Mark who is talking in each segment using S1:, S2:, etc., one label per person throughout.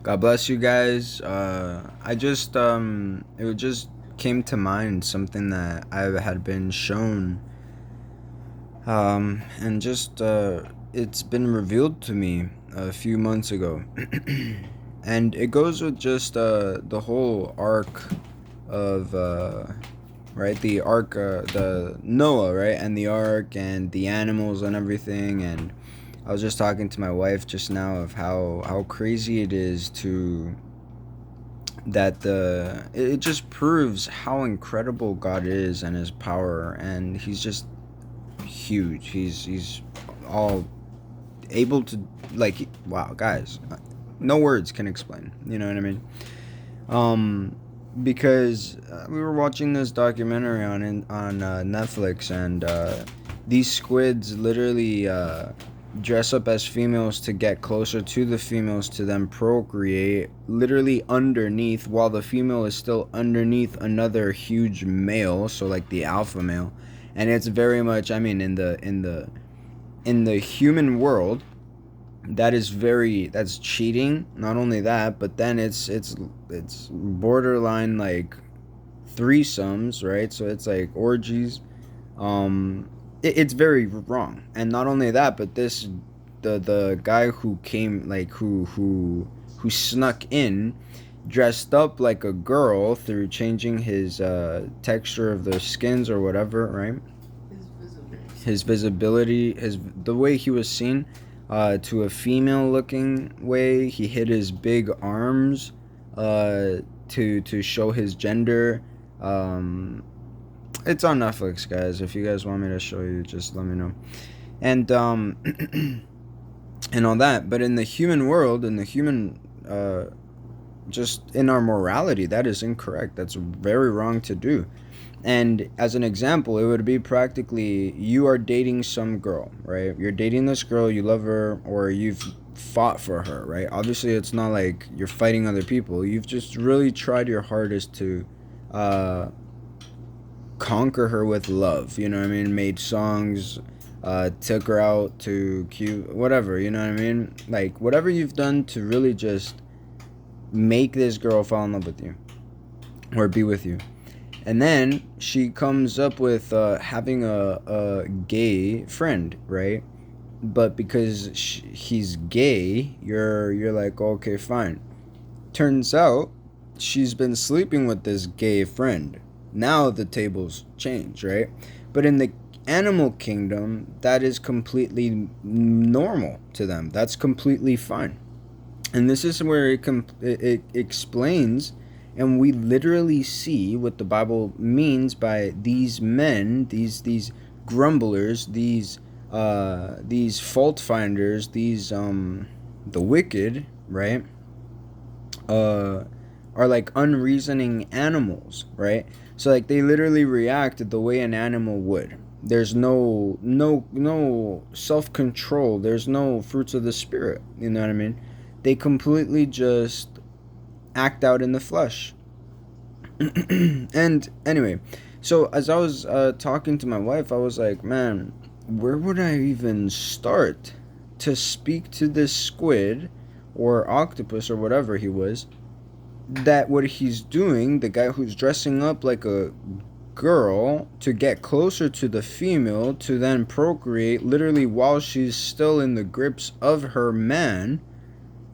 S1: God bless you guys. It just came to mind something that I had been shown, and just it's been revealed to me a few months ago, and it goes with just the whole arc of right, the ark, the Noah, right, and the ark and the animals and everything. And I was just talking to my wife just now of how crazy it is to that the it just proves how incredible God is and his power, and he's just huge. He's all able to, like, wow, guys, no words can explain, you know what I mean? Because we were watching this documentary on Netflix, and these squids literally dress up as females to get closer to the females to then procreate, literally underneath, while the female is still underneath another huge male, so like the alpha male. And it's very much, I mean, in the human world, that's cheating. Not only that, but then it's borderline like threesomes, right? So it's like orgies. It's very wrong. And not only that, but the guy who came, like, who snuck in, dressed up like a girl through changing his texture of the skins or whatever, right? His visibility, the way he was seen, to a female looking way. He hid his big arms to show his gender. It's on Netflix, guys. If you guys want me to show you, just let me know. And and all that. But in the human world, in the human just in our morality, that is incorrect. That's very wrong to do. And as an example, it would be practically, you are dating some girl, right? You're dating this girl, you love her, or you've fought for her, right? Obviously, it's not like you're fighting other people. You've just really tried your hardest to conquer her with love, you know what I mean? Made songs, took her out to Cuba, whatever, you know what I mean? Like, whatever you've done to really just make this girl fall in love with you or be with you. And then she comes up with having a gay friend, right? But because he's gay, you're like, okay, fine. Turns out she's been sleeping with this gay friend. Now the tables change, right? But in the animal kingdom, that is completely normal to them. That's completely fine. And this is where it explains, and we literally see what the Bible means by these men, these grumblers, these fault finders, the wicked, right? Are like unreasoning animals, right? So like they literally react the way an animal would. There's no self control. There's no fruits of the spirit. You know what I mean? They completely just act out in the flesh. And anyway, so as I was talking to my wife, I was like, man, where would I even start to speak to this squid or octopus or whatever he was, that what he's doing, the guy who's dressing up like a girl to get closer to the female to then procreate, literally while she's still in the grips of her man.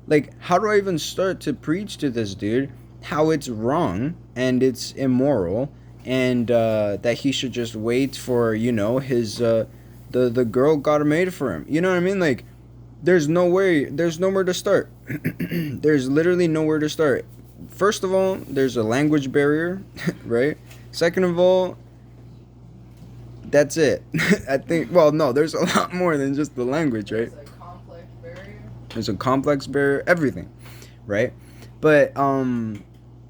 S1: Like, how do I even start to preach to this dude how it's wrong and it's immoral, and that he should just wait for, his the girl God made for him? You know what I mean? Like, there's nowhere to start. There's literally nowhere to start. First of all, there's a language barrier, right? Second of all, that's it. I think, well, no, there's a lot more than just the language, right?
S2: There's a complex barrier.
S1: There's a complex barrier, everything, right? But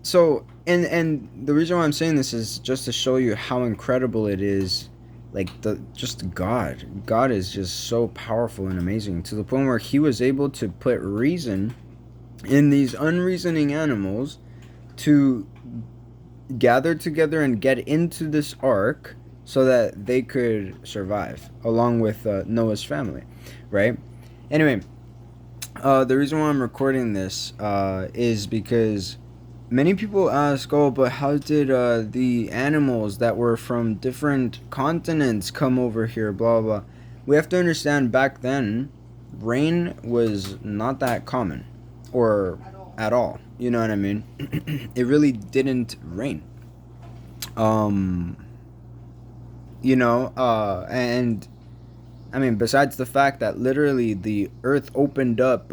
S1: so, and the reason why I'm saying this is just to show you how incredible it is. Like, God is just so powerful and amazing, to the point where he was able to put reason in these unreasoning animals to gather together and get into this ark so that they could survive along with Noah's family, right? Anyway, The reason why I'm recording this is because many people ask, oh, but how did the animals that were from different continents come over here, blah, blah. We have to understand back then, rain was not that common, or at all. You know what I mean? It really didn't rain. Um, and I mean, besides the fact that literally the earth opened up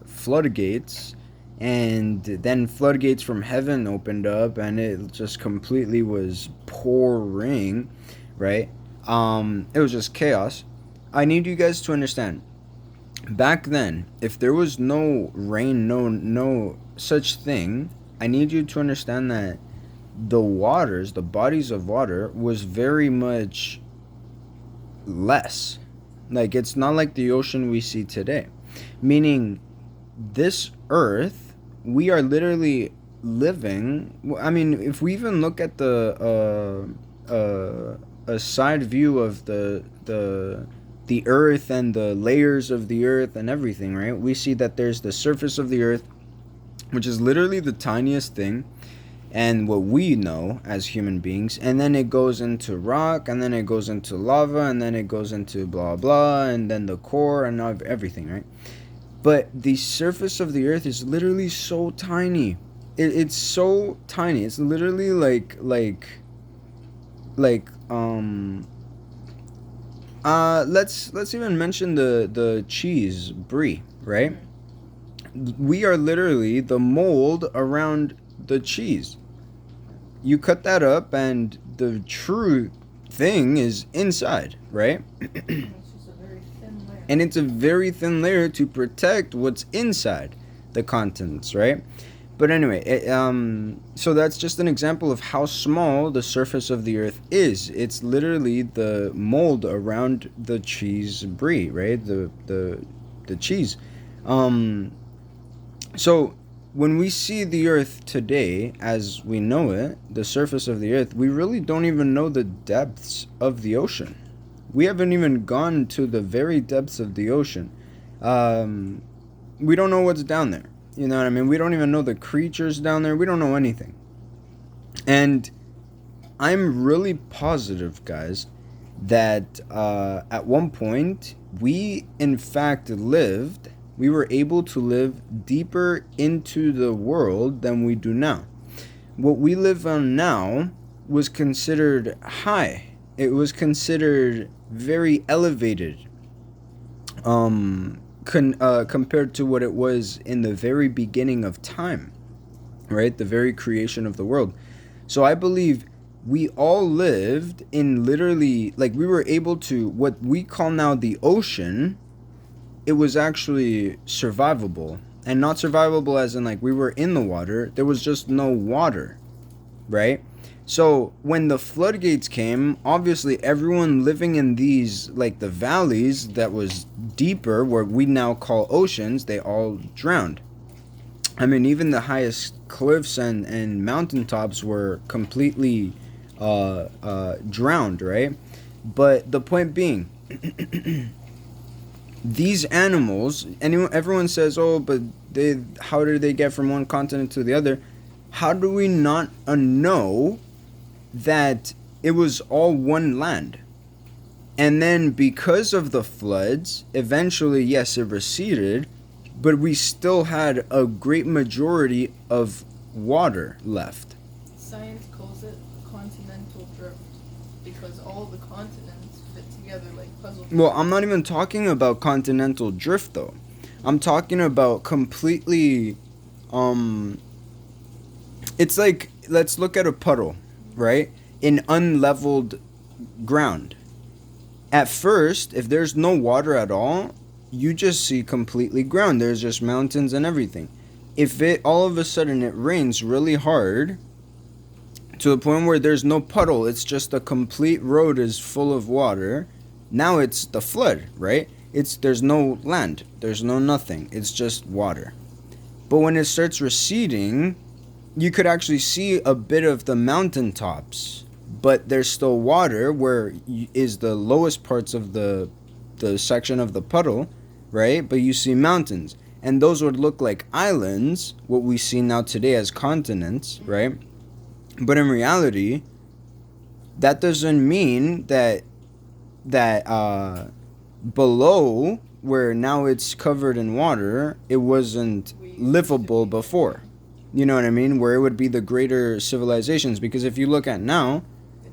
S1: floodgates, and then floodgates from heaven opened up, and it just completely was pouring, right? It was just chaos. I need you guys to understand. Back then, if there was no rain, no such thing, I need you to understand that the waters, the bodies of water, was very much less. Like, it's not like the ocean we see today. Meaning, this earth, we are literally living. I mean, if we even look at a side view of the earth and the layers of the earth and everything, right? We see that there's the surface of the earth, which is literally the tiniest thing, and what we know as human beings, and then it goes into rock, and then it goes into lava, and then it goes into blah blah, and then the core and everything, right? But the surface of the earth is literally so tiny. It's so tiny. It's literally like let's even mention the cheese brie, right? We are literally the mold around the cheese. You cut that up, and the true thing is inside, right? And it's a very thin layer to protect what's inside the contents, right? But anyway, so that's just an example of how small the surface of the earth is. It's literally the mold around the cheese brie, right? The cheese. So when we see the earth today as we know it, the surface of the earth, we really don't even know the depths of the ocean. We haven't even gone to the very depths of the ocean. We don't know what's down there. You know what I mean? We don't even know the creatures down there. We don't know anything. And I'm really positive, guys, that at one point we in fact we were able to live deeper into the world than we do now. What we live on now was considered high. It was considered very elevated compared to what it was in the very beginning of time, right? The very creation of the world. So I believe we all lived in literally, like, we were able to, what we call now the ocean, it was actually survivable. And not survivable as in, like, we were in the water. There was just no water, right? So when the floodgates came, obviously everyone living in these, like, the valleys that was deeper, where we now call oceans, they all drowned. I mean, even the highest cliffs and mountaintops were completely drowned, right? But the point being, these animals, everyone says, oh, but how did they get from one continent to the other? How do we not know that it was all one land? And then because of the floods, eventually, yes, it receded, but we still had a great majority of water left.
S2: Science calls it continental drift because all the continents fit together like puzzle pieces.
S1: Well, I'm not even talking about continental drift, though. I'm talking about completely, it's like, let's look at a puddle, right? In unleveled ground. At first, if there's no water at all, you just see completely ground. There's just mountains and everything. If it all of a sudden it rains really hard to the point where there's no puddle, it's just a complete road is full of water, now it's the flood, right? There's no land, there's no nothing, it's just water. But when it starts receding, you could actually see a bit of the mountaintops, but there's still water where is the lowest parts of the section of the puddle, right? But you see mountains. and those would look like islands, what we see now today as continents, right? But in reality, that doesn't mean that below, where now it's covered in water, it wasn't livable before. You know what I mean? Where it would be the greater civilizations. Because if you look at now,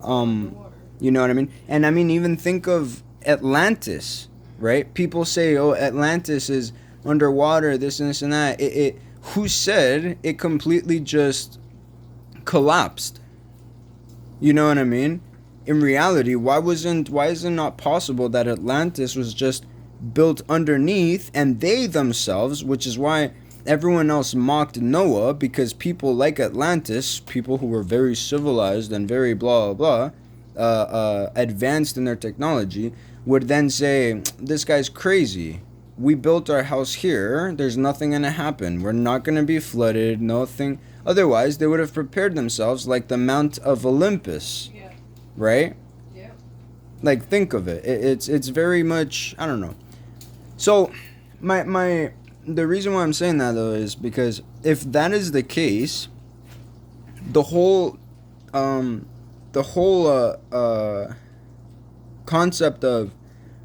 S1: you know what I mean? And I mean, even think of Atlantis, right? People say, oh, Atlantis is underwater, this and this and that. Who said it completely just collapsed? You know what I mean? In reality, why is it not possible that Atlantis was just built underneath, and they themselves, which is why everyone else mocked Noah, because people like Atlantis, people who were very civilized and very blah blah blah, advanced in their technology, would then say, this guy's crazy. We built our house here. There's nothing going to happen. We're not going to be flooded. Nothing. Otherwise, they would have prepared themselves like the Mount of Olympus. Yeah. Right? Yeah. Like, think of it. It's very much, I don't know. So, the reason why I'm saying that, though, is because if that is the case, the whole concept of,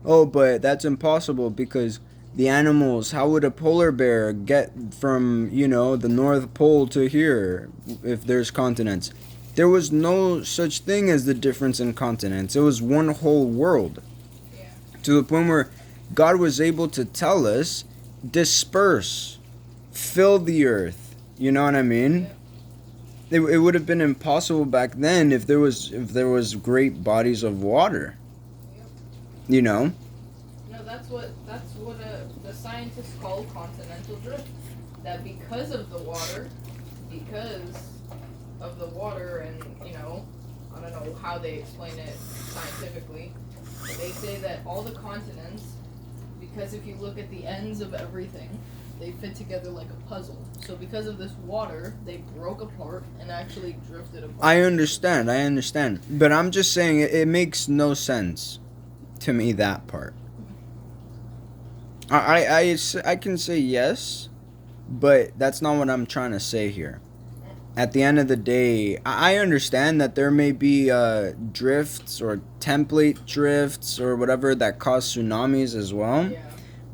S1: oh, but that's impossible because the animals, how would a polar bear get from, the North Pole to here if there's continents? There was no such thing as the difference in continents. It was one whole world. Yeah. To the point where God was able to tell us, disperse, fill the earth. You know what I mean? Yeah. It would have been impossible back then if there was great bodies of water. Yep. You know?
S2: No, that's what the scientists call continental drift. That because of the water, and, I don't know how they explain it scientifically, but they say that all the continents, because if you look at the ends of everything, they fit together like a puzzle. So because of this water, they broke apart and actually drifted apart.
S1: I understand. But I'm just saying it makes no sense to me, that part. I can say yes, but that's not what I'm trying to say here. At the end of the day, I understand that there may be drifts or template drifts or whatever that cause tsunamis as well. Yeah.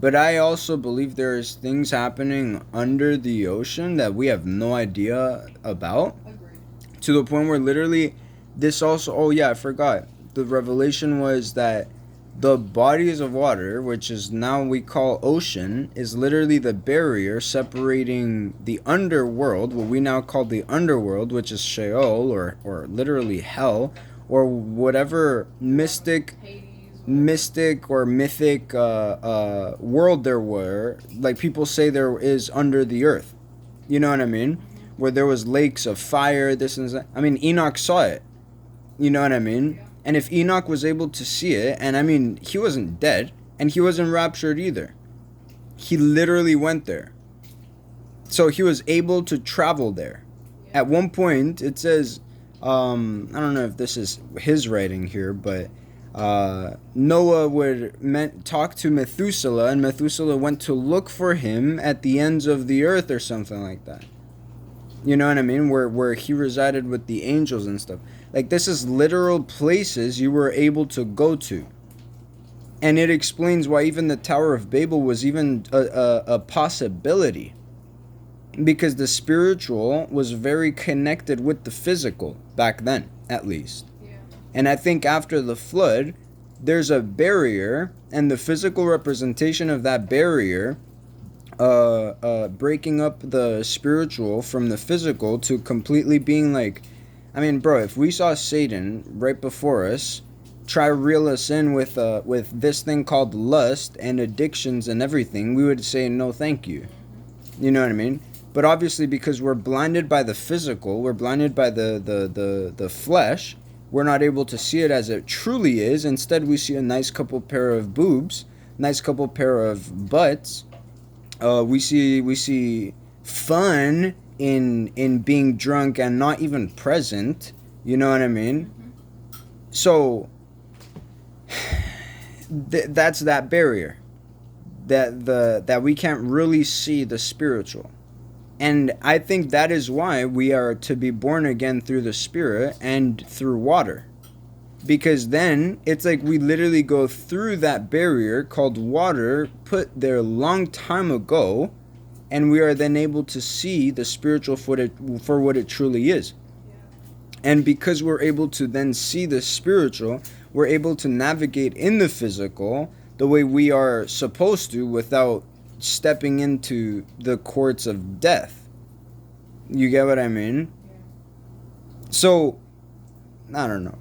S1: But I also believe there's things happening under the ocean that we have no idea about. Agreed. To the point where literally this also, oh yeah, I forgot. The revelation was that the bodies of water, which is now we call ocean, is literally the barrier separating the underworld, what we now call the underworld, which is Sheol, or literally hell, or whatever mystic or mythic world there were. Like people say there is under the earth. You know what I mean? Where there was lakes of fire, this and that. I mean, Enoch saw it. You know what I mean? Yeah. And if Enoch was able to see it, and I mean, he wasn't dead, and he wasn't raptured either. He literally went there. So he was able to travel there. Yeah. At one point, it says, I don't know if this is his writing here, but Noah would talk to Methuselah, and Methuselah went to look for him at the ends of the earth or something like that. You know what I mean? Where he resided with the angels and stuff. Like, this is literal places you were able to go to. And it explains why even the Tower of Babel was even a possibility. Because the spiritual was very connected with the physical, back then, at least. Yeah. And I think after the flood, there's a barrier, and the physical representation of that barrier breaking up the spiritual from the physical to completely being like, I mean, bro, if we saw Satan right before us try to reel us in with this thing called lust and addictions and everything, we would say no thank you. You know what I mean? But obviously, because we're blinded by the physical, we're blinded by the flesh, we're not able to see it as it truly is. Instead, we see a nice couple pair of boobs, nice couple pair of butts. We see fun in being drunk and not even present. You know what I mean? Mm-hmm. So that's that barrier. that we can't really see the spiritual. And I think that is why we are to be born again through the Spirit and through water. Because then it's like we literally go through that barrier called water, put there a long time ago, and we are then able to see the spiritual for what it truly is. And because we're able to then see the spiritual, we're able to navigate in the physical the way we are supposed to without stepping into the courts of death. You get what I mean?
S2: Yeah.
S1: So, I don't know.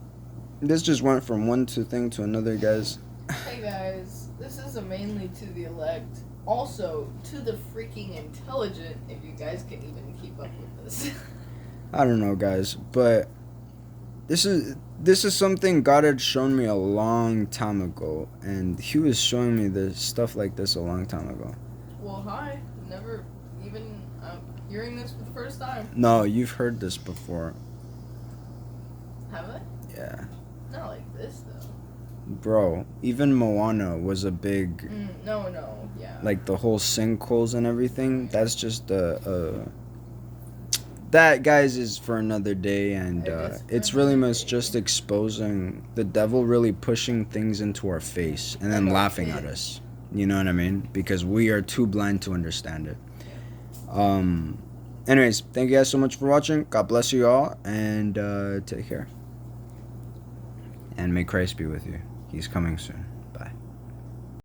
S1: This just went from one thing to another, guys.
S2: Hey guys, this is mainly to the elect. Also, to the freaking intelligent, if you guys can even keep up with this.
S1: I don't know, guys, but this is something God had shown me a long time ago, and He was showing me this stuff like this a long time ago.
S2: Well, hi. Never even hearing this for the first time.
S1: No, you've heard this before.
S2: Have I?
S1: Yeah.
S2: Not like this though.
S1: Bro, even Moana was a big,
S2: No, yeah.
S1: like the whole sinkholes and everything. That's just that, guys, is for another day, and it's really much just exposing the devil really pushing things into our face and then laughing at us. You know what I mean? Because we are too blind to understand it. Anyways, thank you guys so much for watching. God bless you all, and take care. And may Christ be with you. He's coming soon.